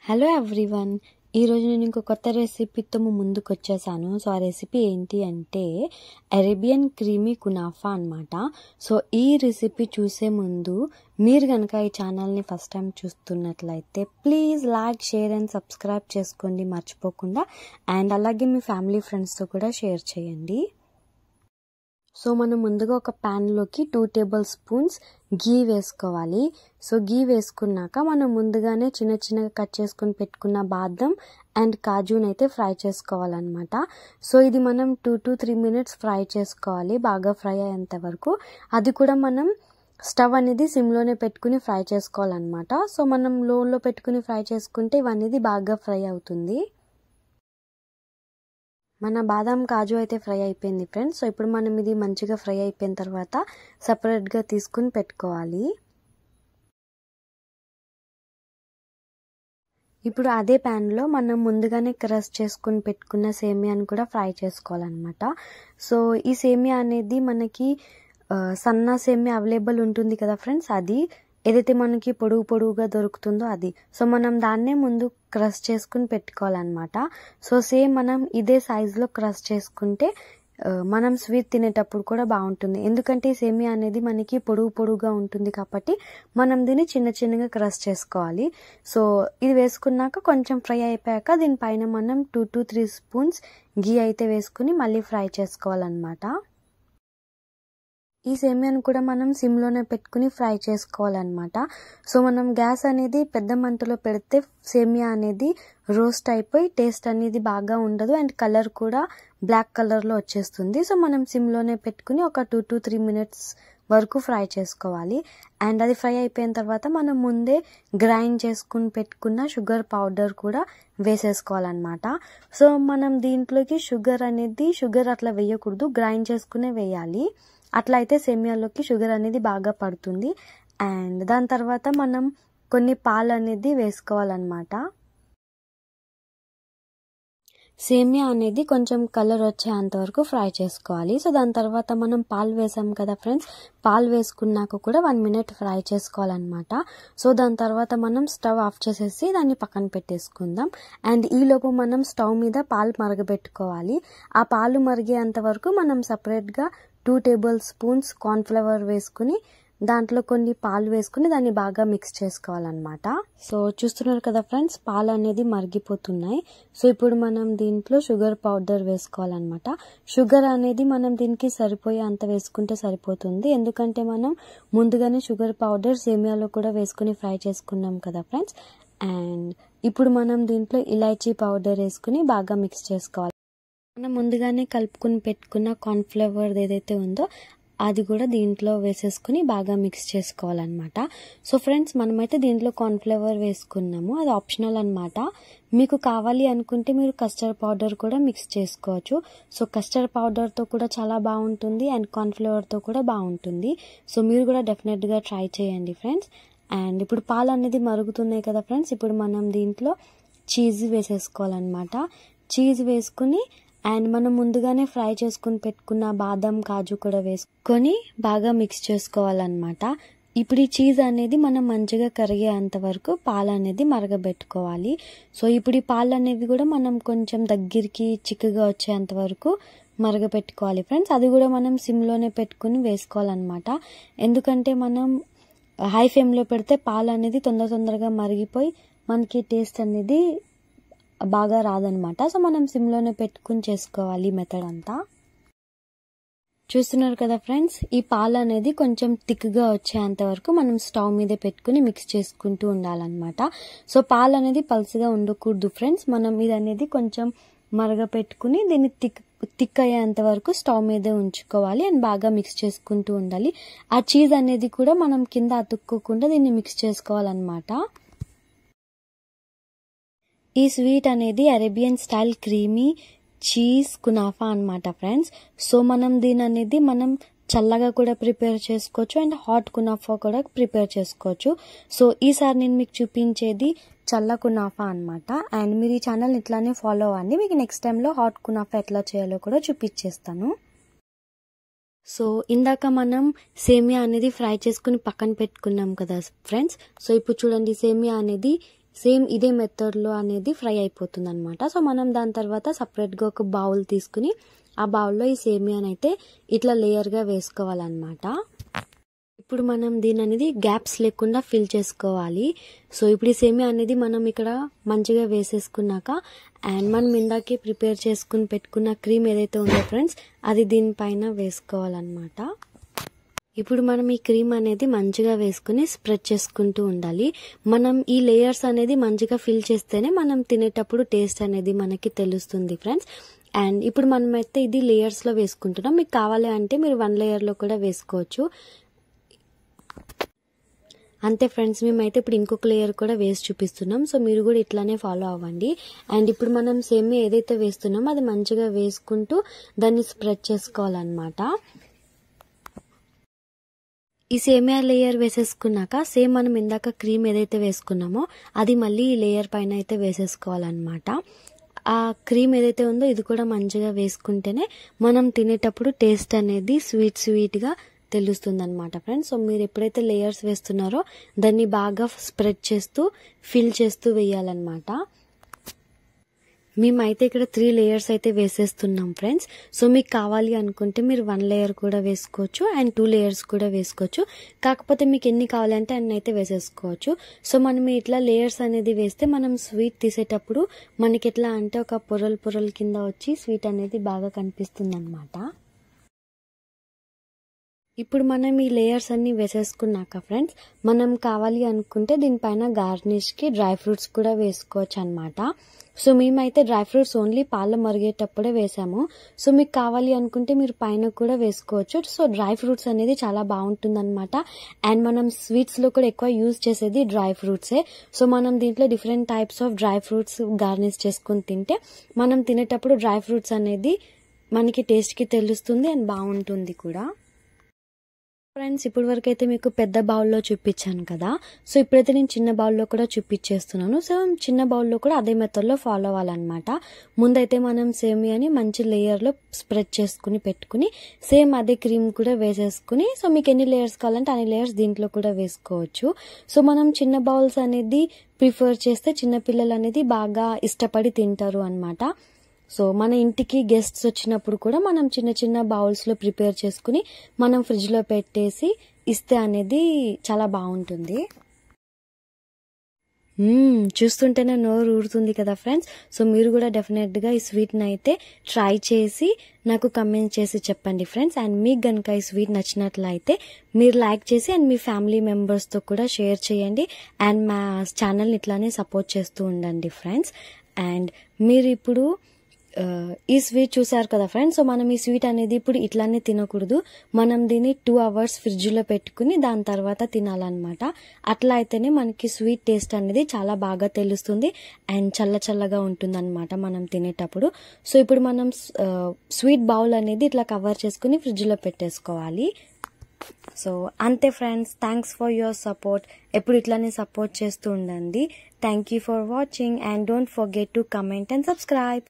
Hello everyone, ఈరోజు నేను ఇంకో కొత్త రెసిపీతో ముందుకు వచ్చేసాను. సో ఆ రెసిపీ ఏంటి అంటే అరేబియన్ క్రీమీ కునాఫా అన్నమాట. సో ఈ రెసిపీ చూసే ముందు మీరు కనుక ఈ ఛానల్ని ఫస్ట్ టైం చూస్తున్నట్లయితే please like, share and subscribe చేసుకోండి మర్చిపోకుండా. అండ్ అలాగే మీ ఫ్యామిలీ ఫ్రెండ్స్తో కూడా షేర్ చేయండి. సో మనం ముందుగా ఒక ప్యాన్లోకి 2 టేబుల్ స్పూన్స్ గీ వేసుకోవాలి. సో గీ వేసుకున్నాక మనం ముందుగానే చిన్న చిన్నగా కట్ చేసుకొని పెట్టుకున్న బాదం అండ్ కాజుని అయితే ఫ్రై చేసుకోవాలన్నమాట. సో ఇది మనం 2 to 3 minutes ఫ్రై చేసుకోవాలి, బాగా ఫ్రై అయ్యేంత వరకు. అది కూడా మనం స్టవ్ అనేది సిమ్లోనే పెట్టుకుని ఫ్రై చేసుకోవాలన్నమాట. సో మనం లోలో పెట్టుకుని ఫ్రై చేసుకుంటే ఇవన్నీ బాగా ఫ్రై అవుతుంది. మన బాదం కాజు అయితే ఫ్రై అయిపోయింది ఫ్రెండ్స్. సో ఇప్పుడు మనం ఇది మంచిగా ఫ్రై అయిపోయిన తర్వాత సపరేట్గా తీసుకుని పెట్టుకోవాలి. ఇప్పుడు అదే ప్యాన్లో మనం ముందుగానే క్రష్ చేసుకుని పెట్టుకున్న సేమియాని కూడా ఫ్రై చేసుకోవాలన్నమాట. సో ఈ సేమియా అనేది మనకి సన్న సేమియా అవైలబుల్ ఉంటుంది కదా ఫ్రెండ్స్, అది ఏదైతే మనకి పొడుగుగా దొరుకుతుందో అది. సో మనం దాన్నే ముందు క్రష్ చేసుకుని పెట్టుకోవాలన్నమాట. సో సేమ్ మనం ఇదే సైజులో క్రష్ చేసుకుంటే మనం స్వీట్ తినేటప్పుడు కూడా బాగుంటుంది. ఎందుకంటే ఈ సేమియా అనేది మనకి పొడుగుగా ఉంటుంది కాబట్టి మనం దీన్ని చిన్నగా క్రష్ చేసుకోవాలి. సో ఇది వేసుకున్నాక కొంచెం ఫ్రై అయిపోయాక దీనిపైన మనం 2 to 3 స్పూన్స్ గీ అయితే వేసుకుని మళ్ళీ ఫ్రై చేసుకోవాలన్నమాట. ఈ సేమియాను కూడా మనం సిమ్లోనే పెట్టుకుని ఫ్రై చేసుకోవాలన్నమాట. సో మనం గ్యాస్ అనేది పెద్ద మంటలో పెడితే సేమియా అనేది రోస్ట్ అయిపోయి టేస్ట్ అనేది బాగా ఉండదు అండ్ కలర్ కూడా బ్లాక్ కలర్లో వచ్చేస్తుంది. సో మనం సిమ్లోనే పెట్టుకుని ఒక 2 to 3 minutes వరకు ఫ్రై చేసుకోవాలి. అండ్ అది ఫ్రై అయిపోయిన తర్వాత మనం ముందే గ్రైండ్ చేసుకుని పెట్టుకున్న షుగర్ పౌడర్ కూడా వేసేసుకోవాలన్నమాట. సో మనం దీంట్లోకి షుగర్ అట్లా వేయకూడదు, గ్రైండ్ చేసుకునే వేయాలి. అట్లా అయితే సేమియాలోకి షుగర్ అనేది బాగా పడుతుంది. అండ్ దాని తర్వాత మనం కొన్ని పాలు అనేది వేసుకోవాలన్నమాట. సేమియా అనేది కొంచెం కలర్ వచ్చేంత వరకు ఫ్రై చేసుకోవాలి. సో దాని తర్వాత మనం పాలు వేసాం కదా ఫ్రెండ్స్, పాలు వేసుకున్నాక కూడా 1 minute ఫ్రై చేసుకోవాలన్నమాట. సో దాని తర్వాత మనం స్టవ్ ఆఫ్ చేసేసి దాన్ని పక్కన పెట్టేసుకుందాం. అండ్ ఈలోపు మనం స్టవ్ మీద పాలు మరగబెట్టుకోవాలి. ఆ పాలు మరిగేంత వరకు మనం సపరేట్గా 2 టేబుల్ స్పూన్స్ కార్న్ఫ్లవర్ వేసుకుని దాంట్లో కొన్ని పాలు వేసుకుని దాన్ని బాగా మిక్స్ చేసుకోవాలన్నమాట. సో చూస్తున్నారు కదా ఫ్రెండ్స్, పాలు అనేది మరిగిపోతున్నాయి. సో ఇప్పుడు మనం దీంట్లో షుగర్ పౌడర్ వేసుకోవాలన్నమాట. షుగర్ అనేది మనం దీనికి సరిపోయే అంత వేసుకుంటే సరిపోతుంది, ఎందుకంటే మనం ముందుగానే షుగర్ పౌడర్ సేమియాలో కూడా వేసుకుని ఫ్రై చేసుకున్నాం కదా ఫ్రెండ్స్. అండ్ ఇప్పుడు మనం దీంట్లో ఇలాచీ పౌడర్ వేసుకుని బాగా మిక్స్ చేసుకోవాలి. మనం ముందుగానే కలుపుకుని పెట్టుకున్న కార్న్ఫ్లవర్ ఏదైతే ఉందో అది కూడా దీంట్లో వేసేసుకుని బాగా మిక్స్ చేసుకోవాలన్నమాట. సో ఫ్రెండ్స్, మనమైతే దీంట్లో కార్న్ఫ్లవర్ వేసుకున్నాము, అది ఆప్షనల్ అన్నమాట. మీకు కావాలి అనుకుంటే మీరు కస్టర్డ్ పౌడర్ కూడా మిక్స్ చేసుకోవచ్చు. సో కస్టర్డ్ పౌడర్తో కూడా చాలా బాగుంటుంది అండ్ కార్న్ఫ్లవర్తో కూడా బాగుంటుంది. సో మీరు కూడా డెఫినెట్గా ట్రై చేయండి ఫ్రెండ్స్. అండ్ ఇప్పుడు పాలు అనేది మరుగుతున్నాయి కదా ఫ్రెండ్స్, ఇప్పుడు మనం దీంట్లో చీజ్ వేసేసుకోవాలన్నమాట. చీజ్ వేసుకుని అండ్ మనం ముందుగానే ఫ్రై చేసుకుని పెట్టుకున్న బాదం కాజు కూడా వేసుకొని బాగా మిక్స్ చేసుకోవాలన్నమాట. ఇప్పుడు ఈ చీజ్ అనేది మనం మంచిగా కరిగేంత వరకు పాలు అనేది మరగబెట్టుకోవాలి. సో ఇప్పుడు ఈ పాలు అనేవి కూడా మనం కొంచెం దగ్గరికి చిక్కగా వచ్చేంత వరకు మరగబెట్టుకోవాలి ఫ్రెండ్స్. అది కూడా మనం సిమ్లోనే పెట్టుకుని వేసుకోవాలన్నమాట. ఎందుకంటే మనం హై ఫ్లేమ్లో పెడితే పాలు అనేది తొందరగా మరిగిపోయి మనకి టేస్ట్ అనేది బాగా రాదనమాట. సో మనం సిమ్లోనే పెట్టుకుని చేసుకోవాలి మెథడ్ అంతా. చూస్తున్నారు కదా ఫ్రెండ్స్, ఈ పాలు అనేది కొంచెం థిక్గా వచ్చేంత వరకు మనం స్టవ్ మీద పెట్టుకుని మిక్స్ చేసుకుంటూ ఉండాలన్నమాట. సో పాలు అనేది పల్సగా ఉండకూడదు ఫ్రెండ్స్, మనం ఇది అనేది కొంచెం మరగపెట్టుకుని దీన్ని థిక్ అయ్యేంత వరకు స్టవ్ మీదే ఉంచుకోవాలి అండ్ బాగా మిక్స్ చేసుకుంటూ ఉండాలి. ఆ చీజ్ అనేది కూడా మనం కింద అతుక్కోకుండా దీన్ని మిక్స్ చేసుకోవాలన్నమాట. ఈ స్వీట్ అనేది Arabian style creamy cheese kunafa అన్నమాట ఫ్రెండ్స్. సో మనం దీని అనేది మనం చల్లగా కూడా ప్రిపేర్ చేసుకోవచ్చు అండ్ హాట్ కునాఫా కూడా ప్రిపేర్ చేసుకోవచ్చు. సో ఈసారి నేను మీకు చూపించేది చల్ల కునాఫా అన్నమాట. అండ్ మీరు ఈ ఛానల్ ఇట్లానే ఫాలో అవ్వండి, మీకు నెక్స్ట్ టైంలో హాట్ కునాఫా ఎట్లా చేయాలో కూడా చూపించేస్తాను. సో ఇందాక మనం సేమియా అనేది ఫ్రై చేసుకుని పక్కన పెట్టుకున్నాం కదా ఫ్రెండ్స్. సో ఇప్పుడు చూడండి, సేమియా అనేది సేమ్ ఇదే మెథడ్లో అనేది ఫ్రై అయిపోతుంది అనమాట. సో మనం దాని తర్వాత సపరేట్గా ఒక బౌల్ తీసుకుని ఆ బౌల్లో ఈ సేమియాని అయితే ఇట్లా లేయర్గా వేసుకోవాలన్నమాట. ఇప్పుడు మనం దీని అనేది గ్యాప్స్ లేకుండా ఫిల్ చేసుకోవాలి. సో ఇప్పుడు ఈ సేమియా అనేది మనం ఇక్కడ మంచిగా వేసేసుకున్నాక అండ్ మనం ఇందాకే ప్రిపేర్ చేసుకుని పెట్టుకున్న క్రీమ్ ఏదైతే ఉందో ఫ్రెండ్స్ అది దీనిపైన వేసుకోవాలన్నమాట. ఇప్పుడు మనం ఈ క్రీమ్ అనేది మంచిగా వేసుకుని స్ప్రెడ్ చేసుకుంటూ ఉండాలి. మనం ఈ లేయర్స్ అనేది మంచిగా ఫిల్ చేస్తేనే మనం తినేటప్పుడు టేస్ట్ అనేది మనకి తెలుస్తుంది ఫ్రెండ్స్. అండ్ ఇప్పుడు మనమైతే ఇది లేయర్స్లో వేసుకుంటున్నాం. మీకు కావాలి అంటే మీరు 1 లేయర్లో కూడా వేసుకోవచ్చు. అంతే ఫ్రెండ్స్, మేమైతే ఇప్పుడు ఇంకొక లేయర్ కూడా వేసి చూపిస్తున్నాం. సో మీరు కూడా ఇట్లానే ఫాలో అవ్వండి. అండ్ ఇప్పుడు మనం సేమియా ఏదైతే వేస్తున్నామో అది మంచిగా వేసుకుంటూ దాన్ని స్ప్రెడ్ చేసుకోవాలన్నమాట. ఈ సేమియా లేయర్ వేసేసుకున్నాక సేమ్ మనం ఇందాక క్రీమ్ ఏదైతే వేసుకున్నామో అది మళ్ళీ ఈ లేయర్ పైన అయితే వేసేసుకోవాలన్నమాట. ఆ క్రీమ్ ఏదైతే ఉందో ఇది కూడా మంచిగా వేసుకుంటేనే మనం తినేటప్పుడు టేస్ట్ అనేది స్వీట్గా తెలుస్తుంది అనమాట ఫ్రెండ్స్. సో మీరు ఎప్పుడైతే లేయర్స్ వేస్తున్నారో దాన్ని బాగా స్ప్రెడ్ చేస్తూ ఫిల్ చేస్తూ వేయాలన్నమాట. మేమైతే ఇక్కడ 3 లేయర్స్ అయితే వేసేస్తున్నాం ఫ్రెండ్స్. సో మీకు కావాలి అనుకుంటే మీరు 1 లేయర్ కూడా వేసుకోవచ్చు అండ్ 2 లేయర్స్ కూడా వేసుకోవచ్చు. కాకపోతే మీకు ఎన్ని కావాలంటే అన్ని అయితే వేసేసుకోవచ్చు. సో మనం ఇట్లా లేయర్స్ అనేది వేస్తే మనం స్వీట్ తీసేటప్పుడు మనకి ఎట్లా అంటే ఒక పొరలు కింద వచ్చి స్వీట్ అనేది బాగా కనిపిస్తుంది అనమాట. ఇప్పుడు మనం ఈ లేయర్స్ అన్ని వేసేసుకున్నాక ఫ్రెండ్స్ మనం కావాలి అనుకుంటే దీనిపైన గార్నిష్కి డ్రై ఫ్రూట్స్ కూడా వేసుకోవచ్చు అనమాట. సో మేమైతే డ్రై ఫ్రూట్స్ ఓన్లీ పాలు మరిగేటప్పుడే వేసాము. సో మీకు కావాలి అనుకుంటే మీరు పైన కూడా వేసుకోవచ్చు. సో డ్రై ఫ్రూట్స్ అనేది చాలా బాగుంటుంది అనమాట. అండ్ మనం స్వీట్స్లో కూడా ఎక్కువ యూజ్ చేసేది డ్రై ఫ్రూట్సే. సో మనం దీంట్లో different types of dry fruits garnish చేసుకుని తింటే మనం తినేటప్పుడు డ్రై ఫ్రూట్స్ అనేది మనకి టేస్ట్కి తెలుస్తుంది అండ్ బాగుంటుంది కూడా. ఫ్రెండ్స్ ఇప్పటి వరకు అయితే మీకు పెద్ద బౌల్లో చూపించాను కదా. సో ఇప్పుడైతే నేను చిన్న బౌల్లో కూడా చూపించేస్తున్నాను. సో చిన్న బౌల్లో కూడా అదే మెథడ్లో ఫాలో అవ్వాలన్నమాట. ముందైతే మనం సేమియాని మంచి లేయర్లో స్ప్రెడ్ చేసుకుని పెట్టుకుని సేమ్ అదే క్రీమ్ కూడా వేసేసుకుని సో మీకు ఎన్ని లేయర్స్ కావాలంటే అన్ని లేయర్స్ దీంట్లో కూడా వేసుకోవచ్చు. సో మనం చిన్న బౌల్స్ అనేది ప్రిఫర్ చేస్తే చిన్నపిల్లలు అనేది బాగా ఇష్టపడి తింటారు అనమాట. సో మన ఇంటికి గెస్ట్స్ వచ్చినప్పుడు కూడా మనం చిన్న చిన్న బౌల్స్లో ప్రిపేర్ చేసుకుని మనం ఫ్రిడ్జ్లో పెట్టేసి ఇస్తే అనేది చాలా బాగుంటుంది. చూస్తుంటేనే నోరు ఊరుతుంది కదా ఫ్రెండ్స్. సో మీరు కూడా డెఫినెట్గా ఈ స్వీట్ని అయితే ట్రై చేసి నాకు కమెంట్ చేసి చెప్పండి ఫ్రెండ్స్. అండ్ మీకు కనుక ఈ స్వీట్ నచ్చినట్లయితే మీరు లైక్ చేసి అండ్ మీ ఫ్యామిలీ మెంబర్స్తో కూడా షేర్ చేయండి. అండ్ మా ఛానల్ని ఇట్లానే సపోర్ట్ చేస్తూ ఉండండి ఫ్రెండ్స్. అండ్ మీరు ఇప్పుడు ఈ స్వీట్ చూసారు కదా ఫ్రెండ్స్. సో మనం ఈ స్వీట్ అనేది ఇప్పుడు ఇట్లానే తినకూడదు. మనం దీన్ని 2 hours ఫ్రిడ్జ్లో పెట్టుకుని దాని తర్వాత తినాలన్నమాట. అట్లా అయితేనే మనకి స్వీట్ టేస్ట్ అనేది చాలా బాగా తెలుస్తుంది అండ్ చల్లగా ఉంటుంది అనమాట మనం తినేటప్పుడు. సో ఇప్పుడు మనం స్వీట్ బౌల్ అనేది ఇట్లా కవర్ చేసుకుని ఫ్రిడ్జ్లో పెట్టేసుకోవాలి. సో అంతే friends, thanks for your support. ఎప్పుడు ఇట్లానే సపోర్ట్ చేస్తూ ఉండండి. Thank you for watching and don't forget to comment and subscribe.